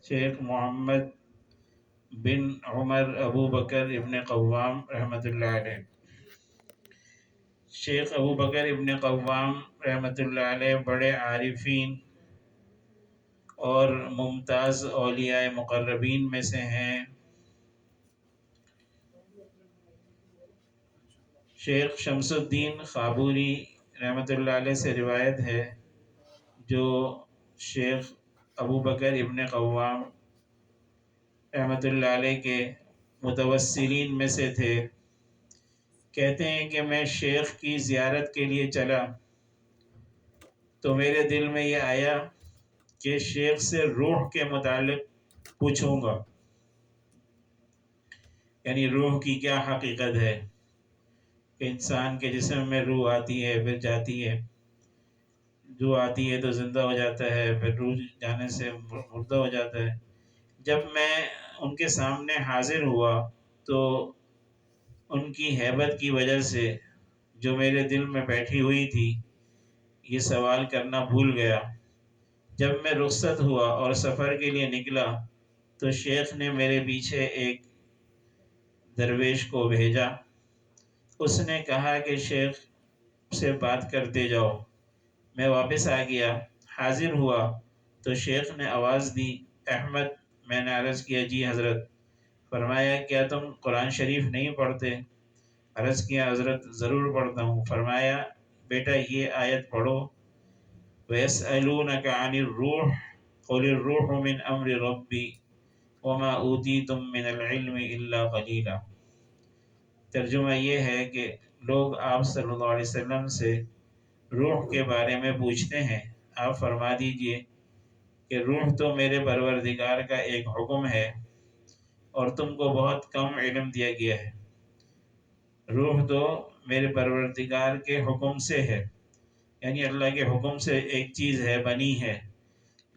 شیخ محمد بن عمر ابو بکر ابن قوام رحمۃ اللہ علیہ۔ شیخ ابو بکر ابن قوام رحمۃ اللہ علیہ بڑے عارفین اور ممتاز اولیاء مقربین میں سے ہیں۔ شیخ شمس الدین خابوری رحمۃ اللہ علیہ سے روایت ہے، جو شیخ ابو بکر ابن قوام رحمۃ اللہ علیہ کے متوسلین میں سے تھے۔ کہتے ہیں کہ میں شیخ کی زیارت کے لیے چلا تو میرے دل میں یہ آیا کہ شیخ سے روح کے متعلق پوچھوں گا، یعنی روح کی کیا حقیقت ہے کہ انسان کے جسم میں روح آتی ہے پھر جاتی ہے، روح آتی ہے تو زندہ ہو جاتا ہے، پھر روح جانے سے مردہ ہو جاتا ہے۔ جب میں ان کے سامنے حاضر ہوا تو ان کی ہیبت کی وجہ سے جو میرے دل میں بیٹھی ہوئی تھی یہ سوال کرنا بھول گیا۔ جب میں رخصت ہوا اور سفر کے لیے نکلا تو شیخ نے میرے پیچھے ایک درویش کو بھیجا۔ اس نے کہا کہ شیخ سے بات کرتے جاؤ۔ میں واپس آ گیا، حاضر ہوا تو شیخ نے آواز دی، احمد۔ میں نے عرض کیا، جی حضرت۔ فرمایا، کیا تم قرآن شریف نہیں پڑھتے؟ عرض کیا، حضرت ضرور پڑھتا ہوں۔ فرمایا، بیٹا یہ آیت پڑھو، وَيَسْأَلُونَكَ عَنِ الرُّوحِ قُلِ الرُّوحُ مِنْ أَمْرِ رَبِّي وَمَا أُوتِيتُم مِّنَ الْعِلْمِ إِلَّا قَلِيلًا۔ ترجمہ یہ ہے کہ لوگ آپ صلی اللہ علیہ وسلم سے روح کے بارے میں پوچھتے ہیں، آپ فرما دیجئے کہ روح تو میرے پروردگار کا ایک حکم ہے اور تم کو بہت کم علم دیا گیا ہے۔ روح تو میرے پروردگار کے حکم سے ہے، یعنی اللہ کے حکم سے ایک چیز ہے، بنی ہے،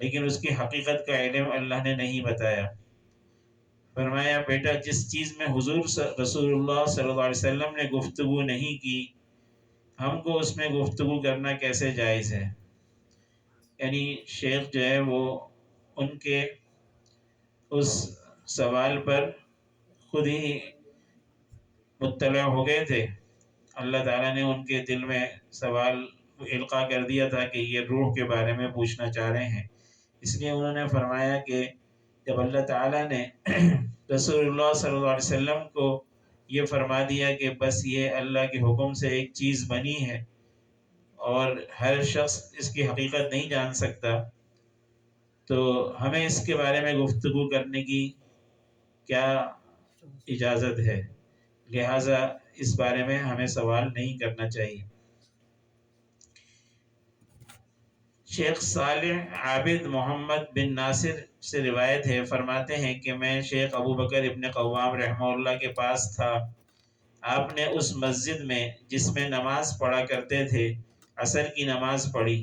لیکن اس کی حقیقت کا علم اللہ نے نہیں بتایا۔ فرمایا، بیٹا جس چیز میں حضور رسول اللہ صلی اللہ علیہ وسلم نے گفتگو نہیں کی، ہم کو اس میں گفتگو کرنا کیسے جائز ہے؟ یعنی شیخ جو ہے وہ ان کے اس سوال پر خود ہی مطلع ہو گئے تھے۔ اللہ تعالیٰ نے ان کے دل میں سوال القاء کر دیا تھا کہ یہ روح کے بارے میں پوچھنا چاہ رہے ہیں، اس لیے انہوں نے فرمایا کہ جب اللہ تعالیٰ نے رسول اللہ صلی اللہ علیہ وسلم کو یہ فرما دیا کہ بس یہ اللہ کے حکم سے ایک چیز بنی ہے اور ہر شخص اس کی حقیقت نہیں جان سکتا، تو ہمیں اس کے بارے میں گفتگو کرنے کی کیا اجازت ہے؟ لہٰذا اس بارے میں ہمیں سوال نہیں کرنا چاہیے۔ شیخ صالح عابد محمد بن ناصر سے روایت ہے، فرماتے ہیں کہ میں شیخ ابو بکر ابن قوام رحمہ اللہ کے پاس تھا۔ آپ نے اس مسجد میں جس میں نماز پڑھا کرتے تھے عصر کی نماز پڑھی،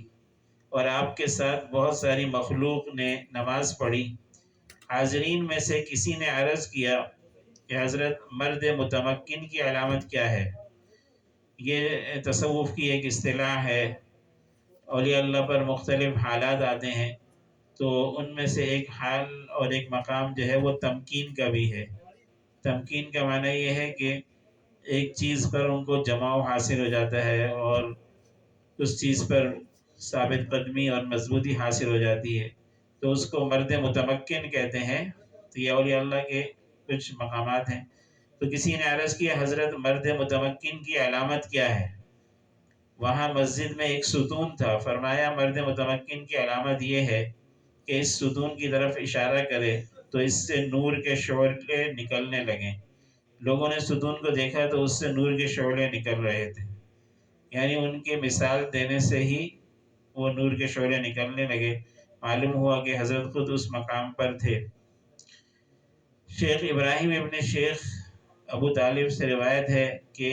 اور آپ کے ساتھ بہت ساری مخلوق نے نماز پڑھی۔ حاضرین میں سے کسی نے عرض کیا کہ حضرت مرد متمکن کی علامت کیا ہے؟ یہ تصوف کی ایک اصطلاح ہے، اولیاء اللہ پر مختلف حالات آتے ہیں، تو ان میں سے ایک حال اور ایک مقام جو ہے وہ تمکین کا بھی ہے۔ تمکین کا معنی یہ ہے کہ ایک چیز پر ان کو جماؤ حاصل ہو جاتا ہے اور اس چیز پر ثابت قدمی اور مضبوطی حاصل ہو جاتی ہے، تو اس کو مرد متمکن کہتے ہیں۔ تو یہ اولیاء اللہ کے کچھ مقامات ہیں۔ تو کسی نے عرض کیا، حضرت مرد متمکن کی علامت کیا ہے؟ وہاں مسجد میں ایک ستون تھا۔ فرمایا، مرد متمکن کی علامت یہ ہے کہ اس ستون کی طرف اشارہ کرے تو اس سے نور کے شعلے نکلنے لگیں۔ لوگوں نے ستون کو دیکھا تو اس سے نور کے شعلے نکل رہے تھے، یعنی ان کی مثال دینے سے ہی وہ نور کے شعلے نکلنے لگے۔ معلوم ہوا کہ حضرت خود اس مقام پر تھے۔ شیخ ابراہیم ابن شیخ ابو طالب سے روایت ہے کہ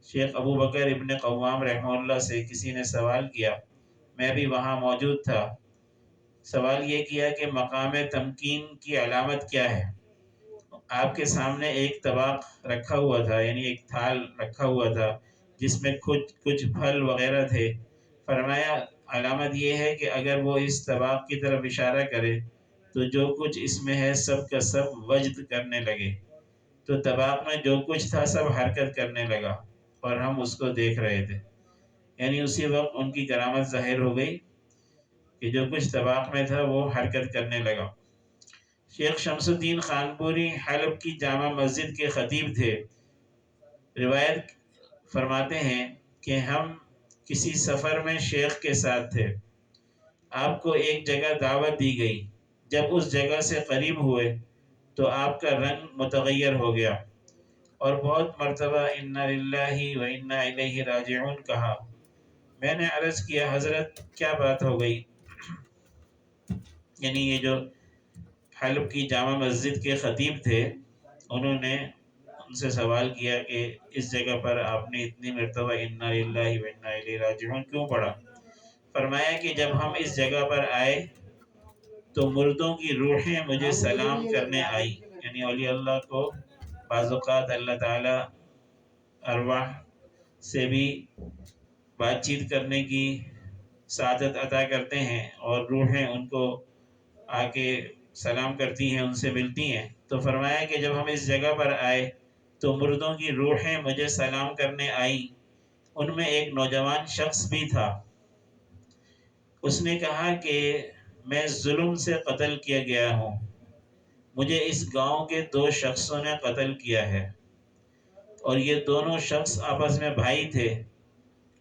شیخ ابو بکر ابن قوام رحمہ اللہ سے کسی نے سوال کیا، میں بھی وہاں موجود تھا۔ سوال یہ کیا کہ مقام تمکین کی علامت کیا ہے؟ آپ کے سامنے ایک طبق رکھا ہوا تھا، یعنی ایک تھال رکھا ہوا تھا جس میں کچھ پھل وغیرہ تھے۔ فرمایا، علامت یہ ہے کہ اگر وہ اس طبق کی طرف اشارہ کرے تو جو کچھ اس میں ہے سب کا سب وجد کرنے لگے، تو طباق میں جو کچھ تھا سب حرکت کرنے لگا اور ہم اس کو دیکھ رہے تھے۔ یعنی اسی وقت ان کی کرامت ظاہر ہو گئی کہ جو کچھ طباق میں تھا وہ حرکت کرنے لگا۔ شیخ شمس الدین خانپوری حلب کی جامع مسجد کے خطیب تھے۔ روایت فرماتے ہیں کہ ہم کسی سفر میں شیخ کے ساتھ تھے، آپ کو ایک جگہ دعوت دی گئی، جب اس جگہ سے قریب ہوئے تو آپ کا رنگ متغیر ہو گیا اور بہت مرتبہ انا للہ و انا الیہ راجعون کہا۔ میں نے عرض کیا حضرت کیا بات ہو گئی؟ یعنی یہ جو حلب کی جامع مسجد کے خطیب تھے، انہوں نے ان سے سوال کیا کہ اس جگہ پر آپ نے اتنی مرتبہ انا للہ و انا الیہ راجعون کیوں پڑھا؟ فرمایا کہ جب ہم اس جگہ پر آئے تو مردوں کی روحیں مجھے سلام کرنے آئی۔ یعنی اولیاء اللہ کو بعض اوقات اللہ تعالی ارواح سے بھی بات چیت کرنے کی سعادت عطا کرتے ہیں اور روحیں ان کو آ کے سلام کرتی ہیں، ان سے ملتی ہیں۔ تو فرمایا کہ جب ہم اس جگہ پر آئے تو مردوں کی روحیں مجھے سلام کرنے آئی، ان میں ایک نوجوان شخص بھی تھا۔ اس نے کہا کہ میں ظلم سے قتل کیا گیا ہوں، مجھے اس گاؤں کے 2 شخصوں نے قتل کیا ہے اور یہ دونوں شخص آپس میں بھائی تھے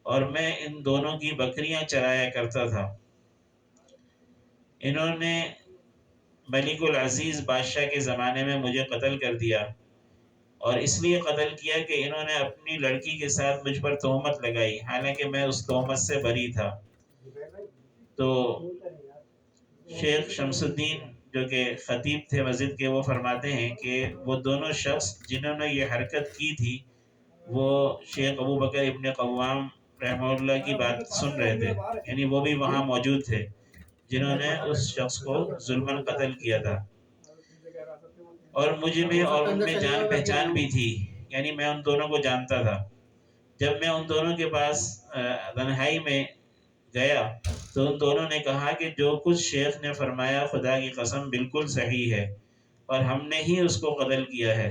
اور میں ان دونوں کی بکریاں چرایا کرتا تھا۔ انہوں نے ملک العزیز بادشاہ کے زمانے میں مجھے قتل کر دیا اور اس لیے قتل کیا کہ انہوں نے اپنی لڑکی کے ساتھ مجھ پر تہمت لگائی، حالانکہ میں اس تہمت سے بری تھا۔ تو شیخ شمس الدین جو کہ خطیب تھے مسجد کے، وہ فرماتے ہیں کہ وہ دونوں شخص جنہوں نے یہ حرکت کی تھی وہ شیخ ابو بکر ابن قوام رحمہ اللہ کی بات سن رہے تھے، یعنی وہ بھی وہاں موجود تھے جنہوں نے اس شخص کو ظلماً قتل کیا تھا، اور مجھے بھی اور ان میں جان پہچان بھی تھی، یعنی میں ان دونوں کو جانتا تھا۔ جب میں ان دونوں کے پاس تنہائی میں گیا تو ان دونوں نے کہا کہ جو کچھ شیخ نے فرمایا خدا کی قسم بالکل صحیح ہے اور ہم نے ہی اس کو قتل کیا ہے۔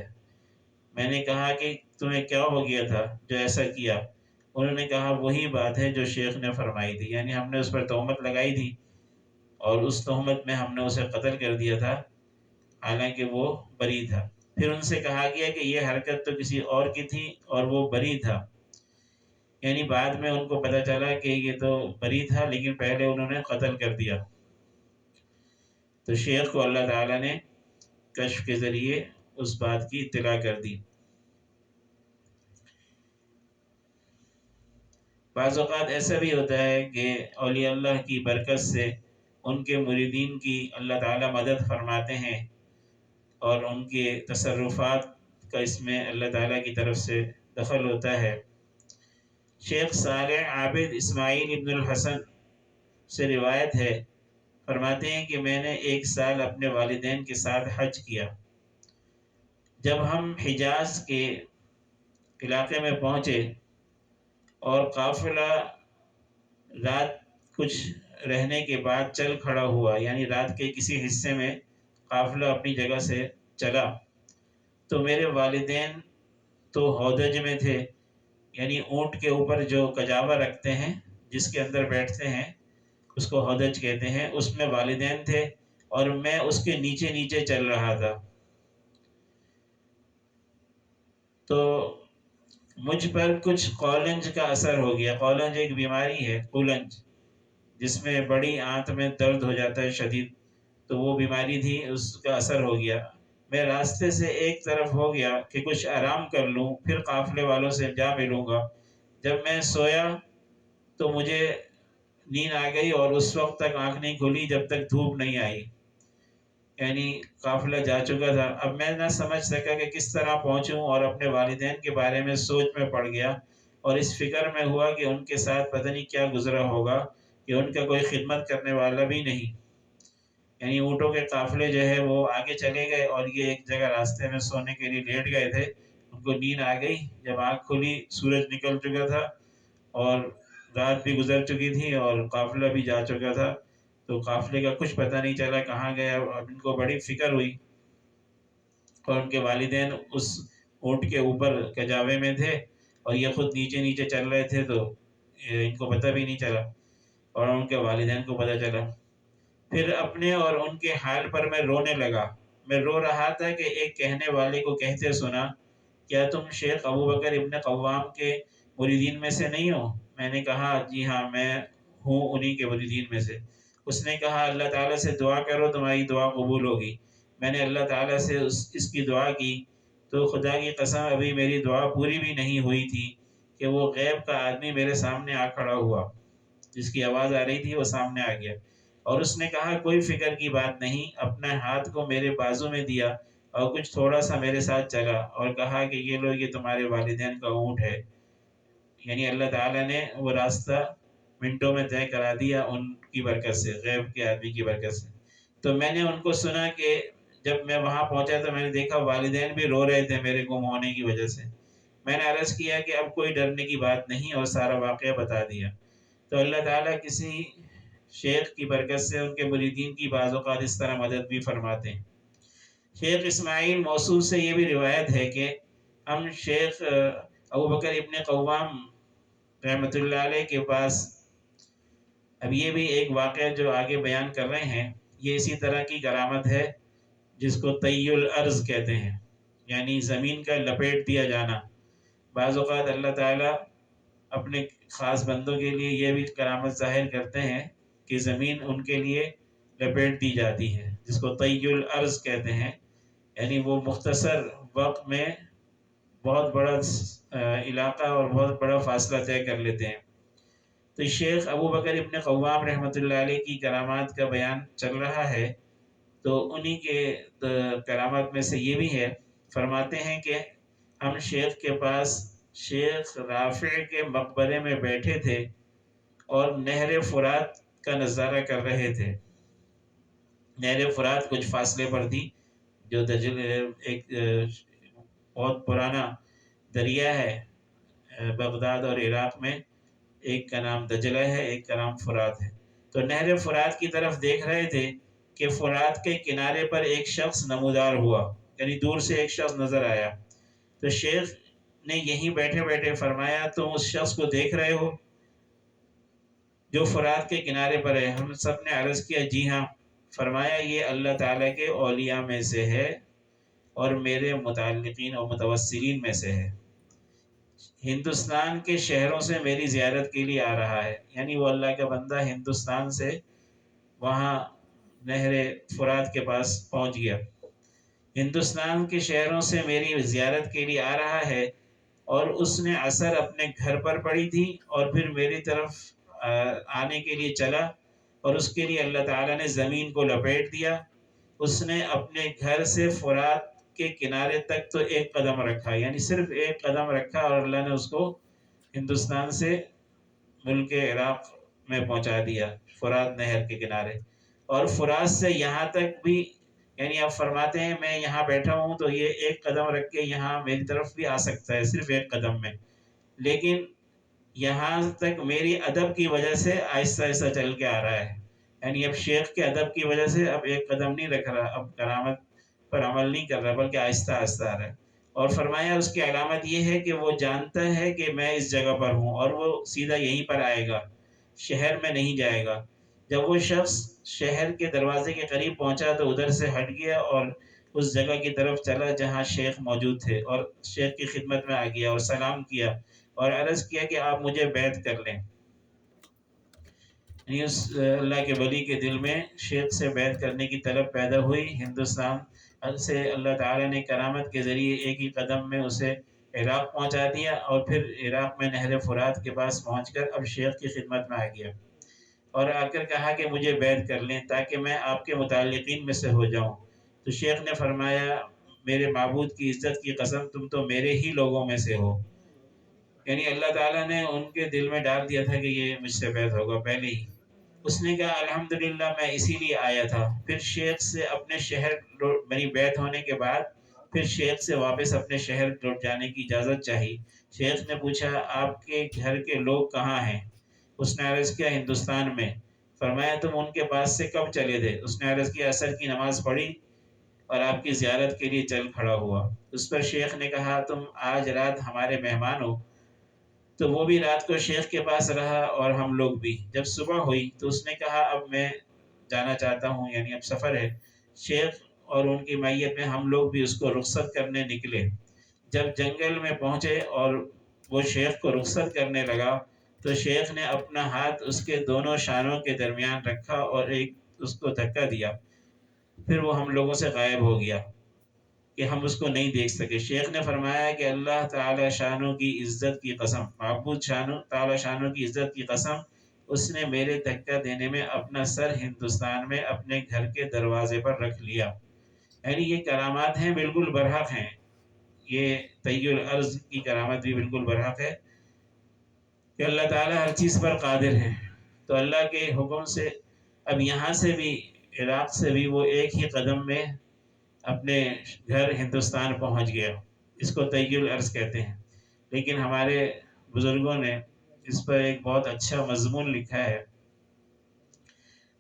میں نے کہا کہ تمہیں کیا ہو گیا تھا جو ایسا کیا؟ انہوں نے کہا وہی بات ہے جو شیخ نے فرمائی تھی، یعنی ہم نے اس پر تہمت لگائی تھی اور اس تہمت میں ہم نے اسے قتل کر دیا تھا، حالانکہ وہ بری تھا۔ پھر ان سے کہا گیا کہ یہ حرکت تو کسی اور کی تھی اور وہ بری تھا، یعنی بعد میں ان کو پتہ چلا کہ یہ تو بری تھا لیکن پہلے انہوں نے قتل کر دیا۔ تو شیخ کو اللہ تعالیٰ نے کشف کے ذریعے اس بات کی اطلاع کر دی۔ بعض اوقات ایسا بھی ہوتا ہے کہ اولیاء اللہ کی برکت سے ان کے مریدین کی اللہ تعالیٰ مدد فرماتے ہیں اور ان کے تصرفات کا اس میں اللہ تعالیٰ کی طرف سے دخل ہوتا ہے۔ شیخ صالح عابد اسماعیل ابن الحسن سے روایت ہے، فرماتے ہیں کہ میں نے 1 سال اپنے والدین کے ساتھ حج کیا۔ جب ہم حجاز کے علاقے میں پہنچے اور قافلہ رات کچھ رہنے کے بعد چل کھڑا ہوا، یعنی رات کے کسی حصے میں قافلہ اپنی جگہ سے چلا، تو میرے والدین تو ہودج میں تھے، یعنی اونٹ کے اوپر جو کجاوا رکھتے ہیں جس کے اندر بیٹھتے ہیں اس کو ہودج کہتے ہیں، اس میں والدین تھے اور میں اس کے نیچے نیچے چل رہا تھا۔ تو مجھ پر کچھ قولنج کا اثر ہو گیا۔ قولنج ایک بیماری ہے، قولنج، جس میں بڑی آنت میں درد ہو جاتا ہے شدید، تو وہ بیماری تھی، اس کا اثر ہو گیا۔ میں راستے سے ایک طرف ہو گیا کہ کچھ آرام کر لوں پھر قافلے والوں سے جا ملوں گا۔ جب میں سویا تو مجھے نیند آ گئی اور اس وقت تک آنکھ نہیں کھلی جب تک دھوپ نہیں آئی، یعنی قافلہ جا چکا تھا۔ اب میں نہ سمجھ سکا کہ کس طرح پہنچوں اور اپنے والدین کے بارے میں سوچ میں پڑ گیا اور اس فکر میں ہوا کہ ان کے ساتھ پتہ نہیں کیا گزرا ہوگا کہ ان کا کوئی خدمت کرنے والا بھی نہیں، یعنی اونٹوں کے قافلے جو ہے وہ آگے چلے گئے اور یہ ایک جگہ راستے میں سونے کے لیے لیٹ گئے تھے۔ ان کو نیند آ گئی، جب آنکھ کھلی سورج نکل چکا تھا اور رات بھی گزر چکی تھی اور قافلہ بھی جا چکا تھا۔ تو قافلے کا کچھ پتہ نہیں چلا کہاں گیا. اب ان کو بڑی فکر ہوئی اور ان کے والدین اس اونٹ کے اوپر کجاوے میں تھے اور یہ خود نیچے نیچے چل رہے تھے، تو ان کو پتہ بھی نہیں چلا اور ان کے والدین کو پتہ چلا. پھر اپنے اور ان کے حال پر میں رونے لگا. میں رو رہا تھا کہ ایک کہنے والے کو کہتے سنا، کیا تم شیخ ابو بکر ابن قوام کے مریدین میں سے نہیں ہو؟ میں نے کہا جی ہاں میں ہوں انہی کے مریدین میں سے. اس نے کہا اللہ تعالیٰ سے دعا کرو تمہاری دعا قبول ہوگی. میں نے اللہ تعالیٰ سے اس کی دعا کی تو خدا کی قسم ابھی میری دعا پوری بھی نہیں ہوئی تھی کہ وہ غیب کا آدمی میرے سامنے آ کھڑا ہوا. جس کی آواز آ رہی تھی وہ سامنے آ گیا اور اس نے کہا کوئی فکر کی بات نہیں. اپنے ہاتھ کو میرے بازو میں دیا اور کچھ تھوڑا سا میرے ساتھ چلا اور کہا کہ یہ لو یہ تمہارے والدین کا اونٹ ہے. یعنی اللہ تعالیٰ نے وہ راستہ منٹوں میں طے کرا دیا ان کی برکت سے، غیب کے آدمی کی برکت سے. تو میں نے ان کو سنا کہ جب میں وہاں پہنچا تو میں نے دیکھا والدین بھی رو رہے تھے میرے گم ہونے کی وجہ سے. میں نے عرض کیا کہ اب کوئی ڈرنے کی بات نہیں اور سارا واقعہ بتا دیا. تو اللہ تعالیٰ کسی شیخ کی برکت سے ان کے مریدین کی بعض اوقات اس طرح مدد بھی فرماتے ہیں. شیخ اسماعیل موصول سے یہ بھی روایت ہے کہ ہم شیخ ابو بکر ابن قوام رحمۃ اللہ علیہ کے پاس، اب یہ بھی ایک واقعہ جو آگے بیان کر رہے ہیں یہ اسی طرح کی کرامت ہے جس کو طی الارض کہتے ہیں، یعنی زمین کا لپیٹ دیا جانا. بعض اوقات اللہ تعالیٰ اپنے خاص بندوں کے لیے یہ بھی کرامت ظاہر کرتے ہیں کہ زمین ان کے لیے لپیٹ دی جاتی ہے، جس کو طی الارض کہتے ہیں. یعنی وہ مختصر وقت میں بہت بڑا علاقہ اور بہت بڑا فاصلہ طے کر لیتے ہیں. تو شیخ ابو بکر ابن قوام رحمۃ اللہ علیہ کی کرامات کا بیان چل رہا ہے، تو انہی کے کرامات میں سے یہ بھی ہے. فرماتے ہیں کہ ہم شیخ کے پاس شیخ رافع کے مقبرے میں بیٹھے تھے اور نہر فرات کا نظارہ کر رہے تھے. نہر فرات کچھ فاصلے پر تھی، جو ایک بہت پرانا دریا ہے بغداد اور عراق میں. ایک کا نام دجلہ ہے، ایک کا نام فرات ہے. تو نہر فرات کی طرف دیکھ رہے تھے کہ فرات کے کنارے پر ایک شخص نمودار ہوا، یعنی دور سے ایک شخص نظر آیا. تو شیخ نے یہیں بیٹھے بیٹھے فرمایا تم اس شخص کو دیکھ رہے ہو جو فرات کے کنارے پر ہے؟ ہم سب نے عرض کیا جی ہاں. فرمایا یہ اللہ تعالیٰ کے اولیاء میں سے ہے اور میرے متعلقین اور متوسلین میں سے ہے. ہندوستان کے شہروں سے میری زیارت کے لیے آ رہا ہے. یعنی وہ اللہ کا بندہ ہندوستان سے وہاں نہر فرات کے پاس پہنچ گیا. ہندوستان کے شہروں سے میری زیارت کے لیے آ رہا ہے اور اس نے عصر اپنے گھر پر پڑھی تھی اور پھر میری طرف آنے کے لیے چلا اور اس کے لیے اللہ تعالیٰ نے زمین کو لپیٹ دیا. اس نے اپنے گھر سے فرات کے کنارے تک تو ایک قدم رکھا، یعنی صرف ایک قدم رکھا اور اللہ نے اس کو ہندوستان سے ملک عراق میں پہنچا دیا، فرات نہر کے کنارے. اور فرات سے یہاں تک بھی، یعنی آپ فرماتے ہیں میں یہاں بیٹھا ہوں تو یہ ایک قدم رکھ کے یہاں میری طرف بھی آ سکتا ہے صرف ایک قدم میں، لیکن یہاں تک میری ادب کی وجہ سے آہستہ آہستہ چل کے آ رہا ہے. یعنی اب شیخ کے ادب کی وجہ سے اب ایک قدم نہیں رکھ رہا، اب کرامت پر عمل نہیں کر رہا بلکہ آہستہ آہستہ آ رہا ہے. اور فرمایا اس کی علامت یہ ہے کہ وہ جانتا ہے کہ میں اس جگہ پر ہوں اور وہ سیدھا یہیں پر آئے گا، شہر میں نہیں جائے گا. جب وہ شخص شہر کے دروازے کے قریب پہنچا تو ادھر سے ہٹ گیا اور اس جگہ کی طرف چلا جہاں شیخ موجود تھے اور شیخ کی خدمت میں آ گیا اور سلام کیا اور عرض کیا کہ آپ مجھے بیعت کر لیں. اس اللہ کے ولی کے دل میں شیخ سے بیعت کرنے کی طلب پیدا ہوئی. ہندوستان سے اللہ تعالیٰ نے کرامت کے ذریعے ایک ہی قدم میں اسے عراق پہنچا دیا اور پھر عراق میں نہر فرات کے پاس پہنچ کر اب شیخ کی خدمت میں آ گیا اور آ کر کہا کہ مجھے بیعت کر لیں تاکہ میں آپ کے متعلقین میں سے ہو جاؤں. تو شیخ نے فرمایا میرے معبود کی عزت کی قسم تم تو میرے ہی لوگوں میں سے ہو. یعنی اللہ تعالیٰ نے ان کے دل میں ڈال دیا تھا کہ یہ مجھ سے بیعت ہوگا پہلے ہی. اس نے کہا الحمدللہ میں اسی لیے آیا تھا. پھر شیخ سے اپنے شہر میری بیعت ہونے کے بعد پھر شیخ سے واپس اپنے شہر لوٹ جانے کی اجازت چاہی. شیخ نے پوچھا آپ کے گھر کے لوگ کہاں ہیں؟ اس نے عرض کیا ہندوستان میں. فرمایا تم ان کے پاس سے کب چلے تھے؟ اس نے عرض کیا عصر کی نماز پڑھی اور آپ کی زیارت کے لیے چل کھڑا ہوا۔ اس پر شیخ نے کہا تم آج رات ہمارے مہمان ہو۔ تو وہ بھی رات کو شیخ کے پاس رہا اور ہم لوگ بھی۔ جب صبح ہوئی تو اس نے کہا اب میں جانا چاہتا ہوں، یعنی اب سفر ہے۔ شیخ اور ان کی میت میں ہم لوگ بھی اس کو رخصت کرنے نکلے۔ جب جنگل میں پہنچے اور وہ شیخ کو رخصت کرنے لگا تو شیخ نے اپنا ہاتھ اس کے دونوں شانوں کے درمیان رکھا اور ایک اس کو دھکا دیا، پھر وہ ہم لوگوں سے غائب ہو گیا کہ ہم اس کو نہیں دیکھ سکے۔ شیخ نے فرمایا کہ اللہ تعالی شانوں کی عزت کی قسم، معبود تعالی شانوں کی عزت کی قسم، اس نے میرے دھکا دینے میں اپنا سر ہندوستان میں اپنے گھر کے دروازے پر رکھ لیا۔ یعنی یہ کرامات ہیں، بالکل برحق ہیں۔ یہ طی الارض کی کرامت بھی بالکل برحق ہے کہ اللہ تعالیٰ ہر چیز پر قادر ہے۔ تو اللہ کے حکم سے اب یہاں سے بھی، عراق سے بھی وہ ایک ہی قدم میں اپنے گھر ہندوستان پہنچ گیا۔ اس کو طی الارض کہتے ہیں۔ لیکن ہمارے بزرگوں نے اس پر ایک بہت اچھا مضمون لکھا ہے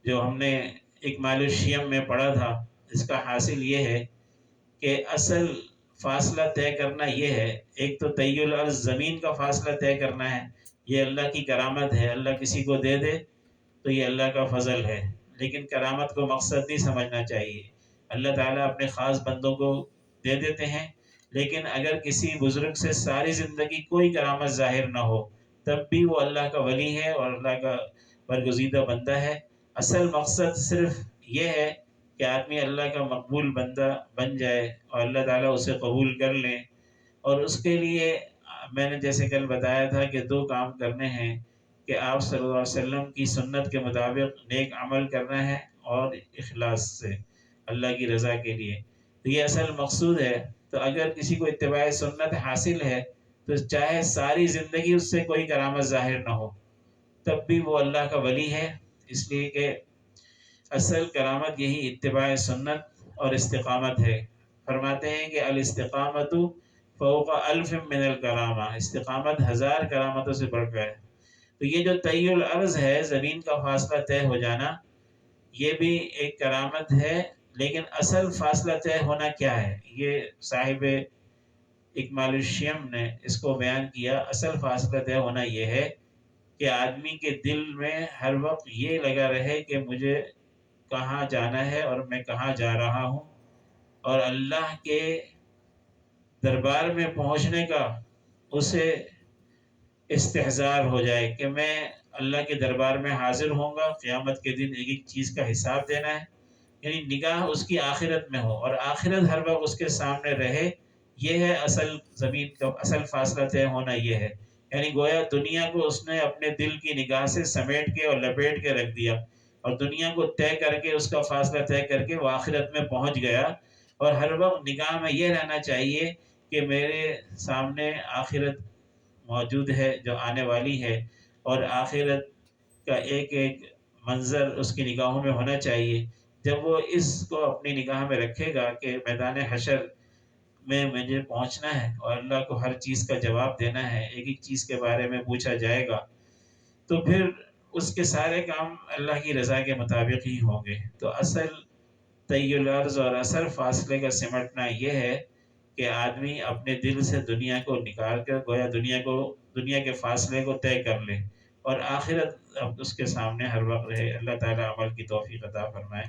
جو ہم نے اکمال الشیم میں پڑھا تھا۔ اس کا حاصل یہ ہے کہ اصل فاصلہ طے کرنا یہ ہے، ایک تو طی الارض زمین کا فاصلہ طے کرنا ہے، یہ اللہ کی کرامت ہے۔ اللہ کسی کو دے دے تو یہ اللہ کا فضل ہے، لیکن کرامت کو مقصد نہیں سمجھنا چاہیے۔ اللہ تعالیٰ اپنے خاص بندوں کو دے دیتے ہیں، لیکن اگر کسی بزرگ سے ساری زندگی کوئی کرامت ظاہر نہ ہو تب بھی وہ اللہ کا ولی ہے اور اللہ کا برگزیدہ بندہ ہے۔ اصل مقصد صرف یہ ہے کہ آدمی اللہ کا مقبول بندہ بن جائے اور اللہ تعالیٰ اسے قبول کر لیں۔ اور اس کے لیے میں نے جیسے کل بتایا تھا کہ دو کام کرنے ہیں کہ آپ صلی اللہ علیہ وسلم کی سنت کے مطابق نیک عمل کرنا ہے اور اخلاص سے اللہ کی رضا کے لیے، تو یہ اصل مقصود ہے۔ تو اگر کسی کو اتباع سنت حاصل ہے تو چاہے ساری زندگی اس سے کوئی کرامت ظاہر نہ ہو تب بھی وہ اللہ کا ولی ہے، اس لیے کہ اصل کرامت یہی اتباع سنت اور استقامت ہے۔ فرماتے ہیں کہ الاستقامت فوق الف من الکرامہ، استقامت 1000 کرامتوں سے بڑھ کر ہے۔ تو یہ جو طی الارض ہے، زمین کا فاصلہ طے ہو جانا، یہ بھی ایک کرامت ہے، لیکن اصل فاصلہ طے ہونا کیا ہے یہ صاحب اکمال الشیم نے اس کو بیان کیا۔ اصل فاصلہ طے ہونا یہ ہے کہ آدمی کے دل میں ہر وقت یہ لگا رہے کہ مجھے کہاں جانا ہے اور میں کہاں جا رہا ہوں، اور اللہ کے دربار میں پہنچنے کا اسے استحضار ہو جائے کہ میں اللہ کے دربار میں حاضر ہوں گا، قیامت کے دن ایک ایک چیز کا حساب دینا ہے۔ یعنی نگاہ اس کی آخرت میں ہو اور آخرت ہر وقت اس کے سامنے رہے، یہ ہے اصل زمین کا اصل فاصلہ طے ہونا یہ ہے۔ یعنی گویا دنیا کو اس نے اپنے دل کی نگاہ سے سمیٹ کے اور لپیٹ کے رکھ دیا، اور دنیا کو طے کر کے اس کا فاصلہ طے کر کے وہ آخرت میں پہنچ گیا۔ اور ہر وقت نگاہ میں یہ رہنا چاہیے کہ میرے سامنے آخرت موجود ہے جو آنے والی ہے، اور آخرت کا ایک ایک منظر اس کی نگاہوں میں ہونا چاہیے۔ جب وہ اس کو اپنی نگاہ میں رکھے گا کہ میدان حشر میں مجھے پہنچنا ہے اور اللہ کو ہر چیز کا جواب دینا ہے، ایک ایک چیز کے بارے میں پوچھا جائے گا، تو پھر اس کے سارے کام اللہ کی رضا کے مطابق ہی ہوں گے۔ تو اصل طی الارض اور اصل فاصلے کا سمٹنا یہ ہے کہ آدمی اپنے دل سے دنیا کو نکال کر گویا دنیا کے فاصلے کو طے کر لے، اور آخرت اب اس کے سامنے ہر وقت رہے۔ اللہ تعالیٰ عمل کی توفیق عطا فرمائے۔